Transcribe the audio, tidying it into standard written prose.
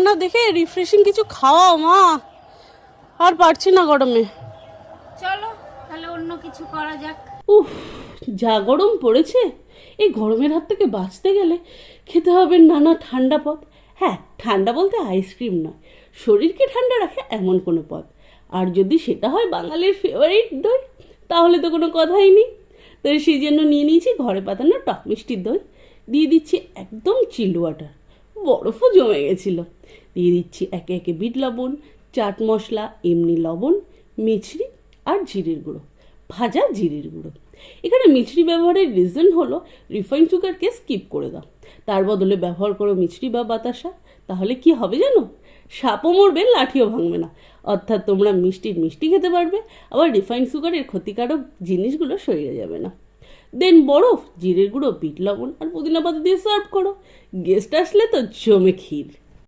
না দেখে রিফ্রেশিং কিছু খাওয়াও মা, আর পারছি না গরমে। চলো তাহলে অন্য কিছু করা যাক। উফ, যা গরম পড়েছে, এই গরমের হাত থেকে বাঁচতে গেলে খেতে হবে নানা ঠান্ডা পদ। হ্যাঁ, ঠান্ডা বলতে আইসক্রিম নয়, শরীরকে ঠান্ডা রাখে এমন কোনো পদ। আর যদি সেটা হয় বাঙালির ফেভারিট দই, তাহলে তো কোনো কথাই নেই। তো সেই জন্য নিয়ে নিয়েছি ঘরে পাতানো টক মিষ্টির দই, দিয়ে দিচ্ছি একদম চিল্ড ওয়াটার, বরফও জমে গেছিলো। দিয়ে দিচ্ছি একে একে বিট লবণ, চাট মশলা, এমনি লবণ, মিছরি আর জিরের গুঁড়ো, ভাজা জিরের গুঁড়ো। এখানে মিছরি ব্যবহারের রিজন হলো রিফাইন্ড সুগারকে স্কিপ করে দাও, তার বদলে ব্যবহার করো মিছরি বা বাতাসা। তাহলে কি হবে জানো? সাপও মরবে, লাঠিও ভাঙবে না। অর্থাৎ তোমরা মিষ্টির মিষ্টি খেতে পারবে, আবার রিফাইন্ড সুগারের ক্ষতিকারক জিনিসগুলো শরীরে যাবে না। দেন বরফ, জিরের গুঁড়ো, বিট লবণ আর পুদিনা পাতা দিয়ে সার্ভ করো। গেস্ট আসলে তো জমে ক্ষীর।